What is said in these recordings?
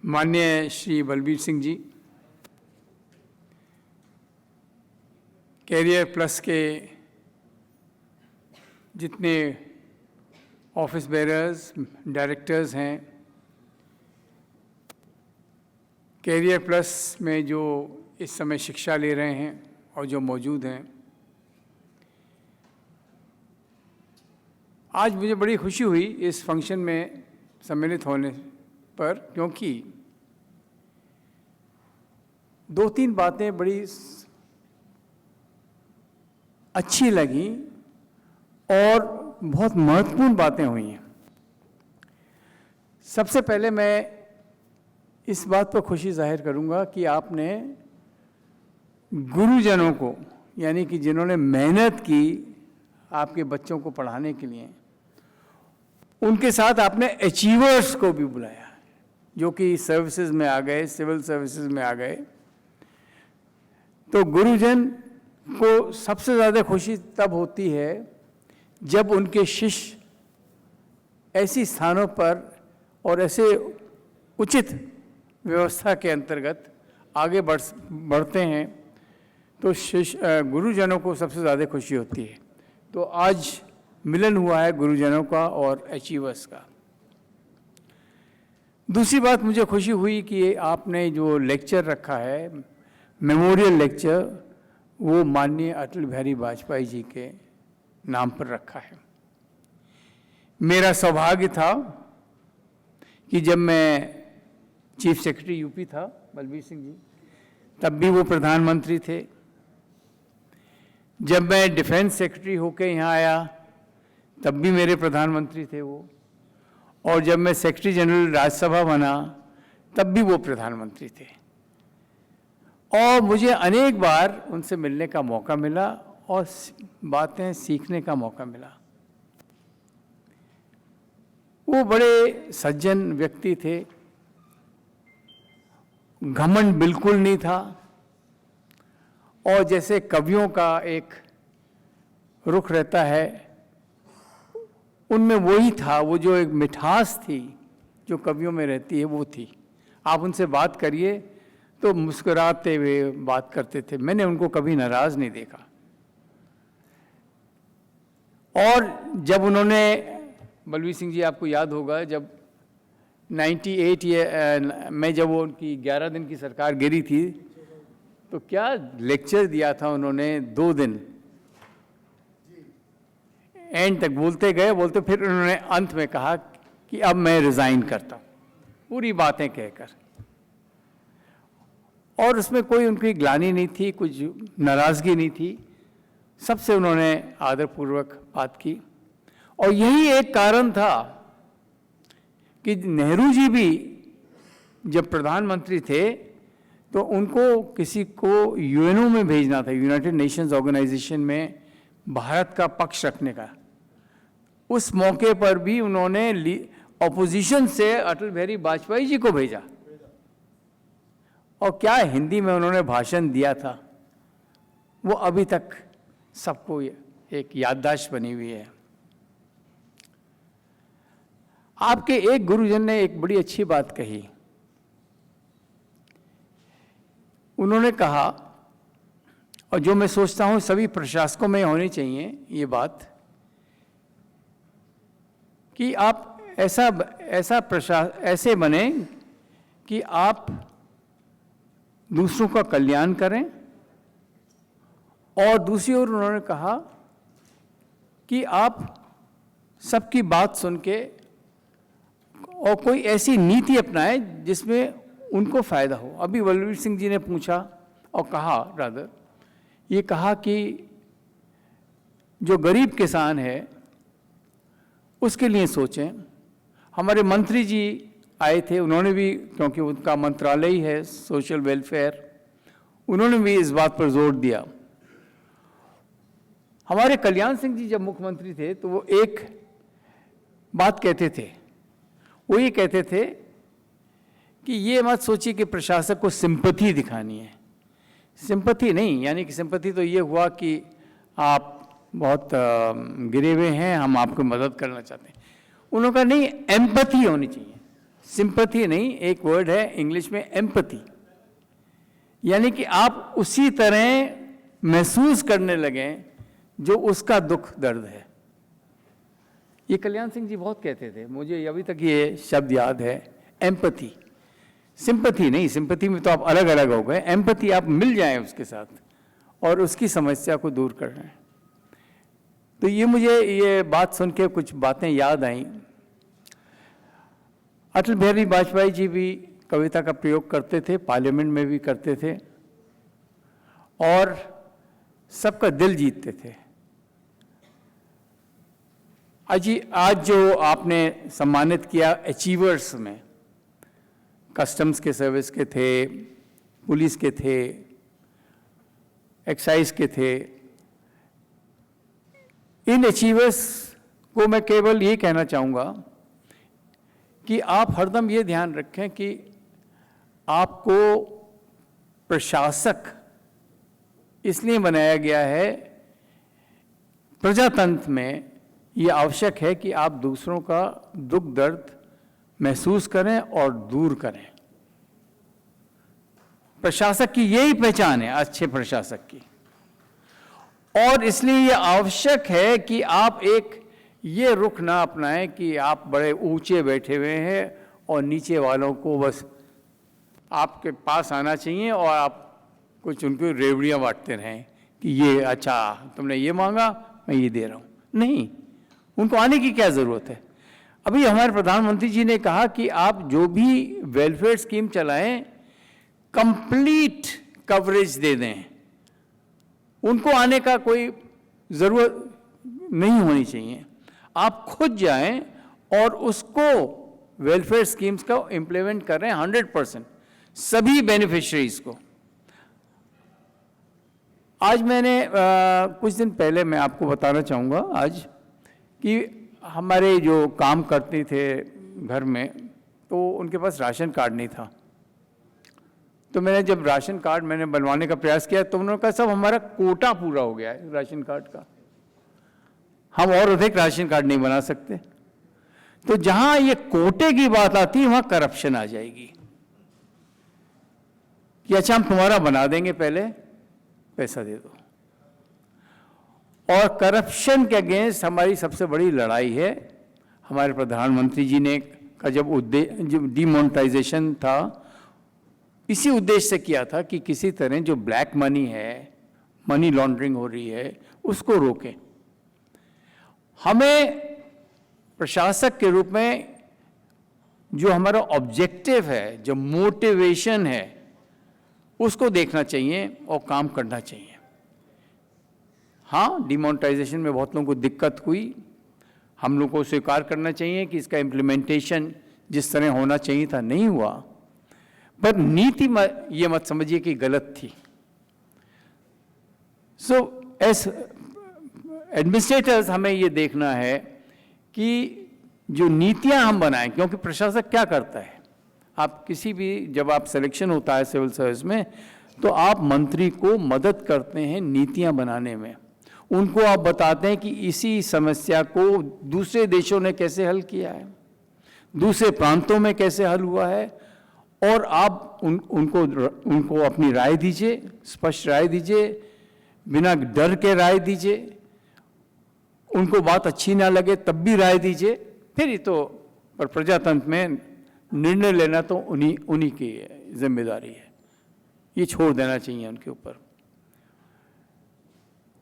माननीय Shri Balbir Singh ji, career plus के जितने ऑफिस बेरर्स, डायरेक्टर्स हैं, कैरियर प्लस में जो इस समय शिक्षा ले रहे हैं और जो मौजूद हैं, आज मुझे बड़ी खुशी हुई इस फंक्शन में सम्मिलित होने पर, क्योंकि दो तीन बातें बड़ी अच्छी लगी और बहुत महत्वपूर्ण बातें हुई हैं। सबसे पहले मैं इस बात पर खुशी जाहिर करूंगा कि आपने गुरुजनों को, यानी कि जिन्होंने मेहनत की आपके बच्चों को पढ़ाने के लिए, उनके साथ आपने अचीवर्स को भी बुलाया, जो कि सर्विसेज में आ गए, सिविल सर्विसेज में आ गए। तो गुरुजन को सबसे ज़्यादा खुशी तब होती है जब उनके शिष्य ऐसी स्थानों पर और ऐसे उचित व्यवस्था के अंतर्गत आगे बढ़ते हैं, तो शिष्य गुरुजनों को सबसे ज़्यादा खुशी होती है। तो आज मिलन हुआ है गुरुजनों का और अचीवर्स का। दूसरी बात मुझे खुशी हुई कि आपने जो लेक्चर रखा है, मेमोरियल लेक्चर, वो माननीय अटल बिहारी वाजपेयी जी के नाम पर रखा है। मेरा सौभाग्य था कि जब मैं चीफ सेक्रेटरी यूपी था, बलबीर सिंह जी, तब भी वो प्रधानमंत्री थे। जब मैं डिफेंस सेक्रेटरी होकर यहाँ आया, तब भी मेरे प्रधानमंत्री थे वो। और जब मैं सेक्रेटरी जनरल राज्यसभा बना, तब भी वो प्रधानमंत्री थे। और मुझे अनेक बार उनसे मिलने का मौका मिला और बातें सीखने का मौका मिला। वो बड़े सज्जन व्यक्ति थे, घमंड बिल्कुल नहीं था, और जैसे कवियों का एक रुख रहता है, उनमें वही था, वो जो एक मिठास थी जो कवियों में रहती है, वो थी। आप उनसे बात करिए तो मुस्कुराते हुए बात करते थे, मैंने उनको कभी नाराज नहीं देखा। और जब उन्होंने, बलबीर सिंह जी आपको याद होगा, जब 98 में जब वो उनकी 11 दिन की सरकार गिरी थी, तो क्या लेक्चर दिया था उन्होंने, 2 दिन एंड तक बोलते गए, बोलते, फिर उन्होंने अंत में कहा कि अब मैं रिजाइन करता हूं, पूरी बातें कहकर। और उसमें कोई उनकी ग्लानि नहीं थी, कुछ नाराजगी नहीं थी, सबसे उन्होंने आदरपूर्वक बात की। और यही एक कारण था कि नेहरू जी भी जब प्रधानमंत्री थे तो उनको किसी को यूएनओ में भेजना था, यूनाइटेड नेशंस ऑर्गेनाइजेशन में भारत का पक्ष रखने का। उस मौके पर भी उन्होंने ऑपोजिशन से अटल बिहारी वाजपेयी जी को भेजा, और क्या हिंदी में उन्होंने भाषण दिया था, वो अभी तक सबको एक याददाश्त बनी हुई है। आपके एक गुरुजन ने एक बड़ी अच्छी बात कही। उन्होंने कहा, और जो मैं सोचता हूं सभी प्रशासकों में होनी चाहिए ये बात, कि आप ऐसे बने कि आप दूसरों का कल्याण करें। और दूसरी ओर उन्होंने कहा कि आप सबकी बात सुन के और कोई ऐसी नीति अपनाएं जिसमें उनको फायदा हो। अभी बलबीर सिंह जी ने पूछा और कहा, रादर ये कहा कि जो गरीब किसान है उसके लिए सोचें। हमारे मंत्री जी आए थे, उन्होंने भी, क्योंकि उनका मंत्रालय ही है सोशल वेलफेयर, उन्होंने भी इस बात पर जोर दिया। हमारे कल्याण सिंह जी जब मुख्यमंत्री थे तो वो एक बात कहते थे, वो ये कहते थे कि ये मत सोचिए कि प्रशासक को सिंपैथी दिखानी है। सिंपैथी नहीं, यानी कि सिंपैथी तो ये हुआ कि आप बहुत गिरे हुए हैं, हम आपको मदद करना चाहते हैं। उन्होंने कहा नहीं, एम्पैथी होनी चाहिए। सिंपैथी नहीं, एक वर्ड है इंग्लिश में एम्पैथी, यानी कि आप उसी तरह महसूस करने लगें जो उसका दुख दर्द है। ये कल्याण सिंह जी बहुत कहते थे, मुझे अभी तक ये शब्द याद है, एम्पैथी। सिंपैथी नहीं, सिंपैथी में तो आप अलग अलग हो गए, एम्पैथी आप मिल जाएं उसके साथ और उसकी समस्या को दूर कर रहे हैं। तो ये मुझे ये बात सुन के कुछ बातें याद आई। अटल बिहारी वाजपेयी जी भी कविता का प्रयोग करते थे, पार्लियामेंट में भी करते थे और सबका दिल जीतते थे। आज जो आपने सम्मानित किया अचीवर्स में, कस्टम्स के सर्विस के थे, पुलिस के थे, एक्साइज के थे, इन अचीवर्स को मैं केवल ये कहना चाहूँगा कि आप हरदम ये ध्यान रखें कि आपको प्रशासक इसलिए बनाया गया है, प्रजातंत्र में ये आवश्यक है कि आप दूसरों का दुख दर्द महसूस करें और दूर करें। प्रशासक की यही पहचान है, अच्छे प्रशासक की। और इसलिए ये आवश्यक है कि आप एक ये रुख ना अपनाएं कि आप बड़े ऊंचे बैठे हुए हैं और नीचे वालों को बस आपके पास आना चाहिए और आप कुछ उनको रेवड़ियाँ बांटते रहें कि ये अच्छा तुमने ये मांगा मैं ये दे रहा हूँ। नहीं, उनको आने की क्या ज़रूरत है। अभी हमारे प्रधानमंत्री जी ने कहा कि आप जो भी वेलफेयर स्कीम चलाएं कंप्लीट कवरेज दे दें, उनको आने का कोई ज़रूरत नहीं होनी चाहिए। आप खुद जाएं और उसको वेलफेयर स्कीम्स का इम्प्लीमेंट करें 100% सभी बेनिफिशरीज को। आज मैंने कुछ दिन पहले मैं आपको बताना चाहूँगा आज कि हमारे जो काम करते थे घर में तो उनके पास राशन कार्ड नहीं था। तो मैंने जब राशन कार्ड मैंने बनवाने का प्रयास किया तो उन्होंने कहा साहब हमारा कोटा पूरा हो गया है राशन कार्ड का, हम और अधिक राशन कार्ड नहीं बना सकते। तो जहां ये कोटे की बात आती है वहां करप्शन आ जाएगी कि अच्छा हम तुम्हारा बना देंगे, पहले पैसा दे दो। और करप्शन के अगेंस्ट हमारी सबसे बड़ी लड़ाई है। हमारे प्रधानमंत्री जी ने का जब डिमोनेटाइजेशन था इसी उद्देश्य से किया था कि किसी तरह जो ब्लैक मनी है, मनी लॉन्ड्रिंग हो रही है, उसको रोकें। हमें प्रशासक के रूप में जो हमारा ऑब्जेक्टिव है, जो मोटिवेशन है, उसको देखना चाहिए और काम करना चाहिए। हाँ, डिमोनेटाइजेशन में बहुत लोगों को दिक्कत हुई, हम लोग को स्वीकार करना चाहिए कि इसका इम्प्लीमेंटेशन जिस तरह होना चाहिए था नहीं हुआ, पर नीति ये मत समझिए कि गलत थी। सो एज एडमिनिस्ट्रेटर्स हमें ये देखना है कि जो नीतियां हम बनाएं, क्योंकि प्रशासक क्या करता है, आप किसी भी जब आप सिलेक्शन होता है सिविल सर्विस में तो आप मंत्री को मदद करते हैं नीतियां बनाने में। उनको आप बताते हैं कि इसी समस्या को दूसरे देशों ने कैसे हल किया है, दूसरे प्रांतों में कैसे हल हुआ है, और आप उनको अपनी राय दीजिए, स्पष्ट राय दीजिए, बिना डर के राय दीजिए। उनको बात अच्छी ना लगे तब भी राय दीजिए। फिर तो पर प्रजातंत्र में निर्णय लेना तो उन्हीं की जिम्मेदारी है, ये छोड़ देना चाहिए उनके ऊपर।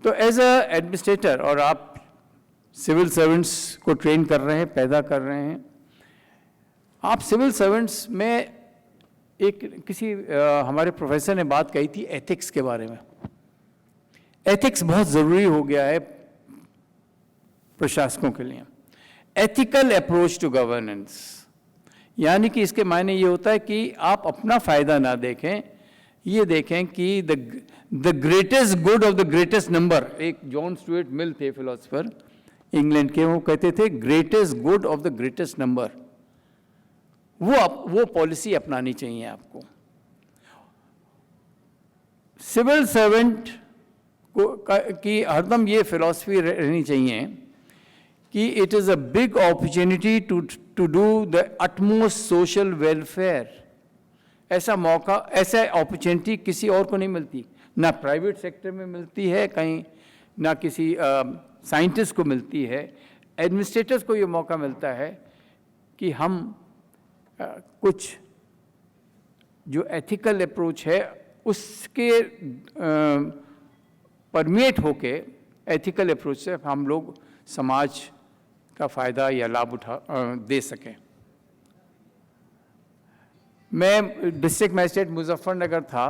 तो एज अ एडमिनिस्ट्रेटर, और आप सिविल सर्वेंट्स को ट्रेन कर रहे हैं, पैदा कर रहे हैं, आप सिविल सर्वेंट्स में किसी हमारे प्रोफेसर ने बात कही थी एथिक्स के बारे में। एथिक्स बहुत ज़रूरी हो गया है प्रशासकों के लिए। एथिकल अप्रोच टू गवर्नेंस, यानी कि इसके मायने ये होता है कि आप अपना फ़ायदा ना देखें, ये देखें कि the greatest good of the greatest number. एक जॉन स्टुअर्ट मिल थे फिलोसफर इंग्लैंड के, वो कहते थे greatest good of the greatest number. वो पॉलिसी अपनानी चाहिए आपको। सिविल सर्वेंट को की हरदम ये फिलॉसफी रहनी चाहिए कि it is a big opportunity to do the utmost social welfare. ऐसा मौका, ऐसा अपॉर्चुनिटी किसी और को नहीं मिलती, ना प्राइवेट सेक्टर में मिलती है कहीं, ना किसी साइंटिस्ट को मिलती है। एडमिनिस्ट्रेटर्स को ये मौका मिलता है कि हम कुछ जो एथिकल अप्रोच है उसके परमिएट होके एथिकल अप्रोच से हम लोग समाज का फ़ायदा या लाभ दे सकें। मैं डिस्ट्रिक्ट मजिस्ट्रेट मुजफ्फरनगर था,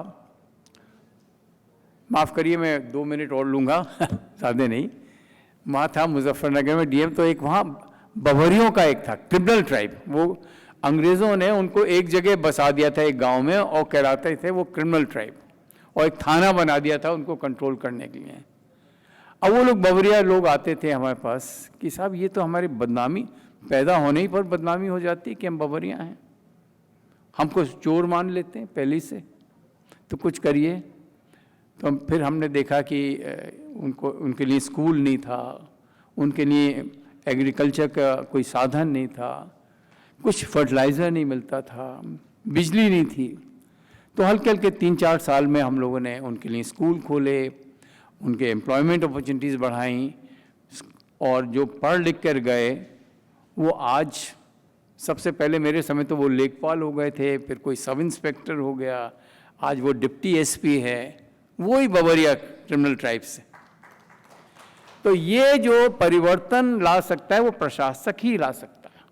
माफ़ करिए मैं 2 मिनट और लूँगा ज़्यादा नहीं। वहाँ था मुजफ्फरनगर में डीएम, तो एक वहाँ बवरियों का एक था क्रिमिनल ट्राइब, वो अंग्रेज़ों ने उनको एक जगह बसा दिया था एक गांव में, और कहलाते थे वो क्रिमिनल ट्राइब, और एक थाना बना दिया था उनको कंट्रोल करने के लिए। अब वो लोग बवरिया लोग आते थे हमारे पास कि साहब ये तो हमारी बदनामी, पैदा होने ही पर बदनामी हो जाती है कि हम बवरिया हैं, हमको चोर मान लेते हैं पहले से, तो कुछ करिए। तो फिर हमने देखा कि उनके लिए स्कूल नहीं था, उनके लिए एग्रीकल्चर का कोई साधन नहीं था, कुछ फर्टिलाइज़र नहीं मिलता था, बिजली नहीं थी। तो हल्के हल्के 3-4 साल में हम लोगों ने उनके लिए स्कूल खोले, उनके एम्प्लॉयमेंट अपॉर्चुनिटीज़ बढ़ाई, और जो पढ़ लिख कर गए वो आज, सबसे पहले मेरे समय तो वो लेखपाल हो गए थे, फिर कोई सब इंस्पेक्टर हो गया, आज वो डिप्टी एसपी है, वो ही बवरिया क्रिमिनल ट्राइब से। तो ये जो परिवर्तन ला सकता है वो प्रशासक ही ला सकता है।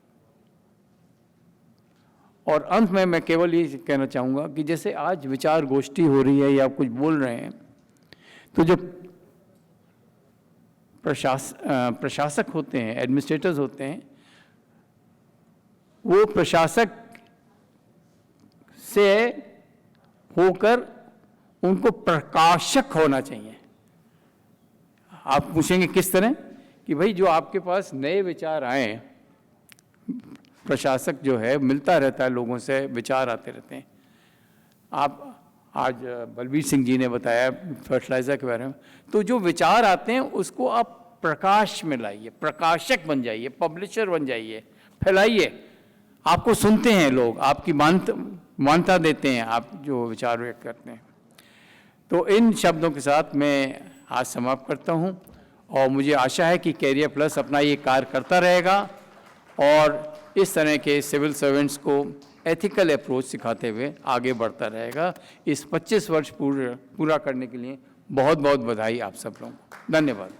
और अंत में मैं केवल ये कहना चाहूँगा कि जैसे आज विचार गोष्ठी हो रही है या कुछ बोल रहे हैं, तो जो प्रशासक होते हैं, एडमिनिस्ट्रेटर्स होते हैं, वो प्रशासक से होकर उनको प्रकाशक होना चाहिए। आप पूछेंगे किस तरह, कि भाई जो आपके पास नए विचार आए, प्रशासक जो है मिलता रहता है लोगों से, विचार आते रहते हैं। आप आज बलबीर सिंह जी ने बताया फर्टिलाइज़र के बारे में, तो जो विचार आते हैं उसको आप प्रकाश में लाइए, प्रकाशक बन जाइए, पब्लिशर बन जाइए, फैलाइए। आपको सुनते हैं लोग, आपकी मान्यता देते हैं आप जो विचार व्यक्त करते हैं। तो इन शब्दों के साथ मैं आज समाप्त करता हूं, और मुझे आशा है कि कैरियर प्लस अपना ये कार्य करता रहेगा और इस तरह के सिविल सर्वेंट्स को एथिकल अप्रोच सिखाते हुए आगे बढ़ता रहेगा। इस 25 वर्ष पूरा करने के लिए बहुत बहुत बधाई आप सब लोगों को। धन्यवाद।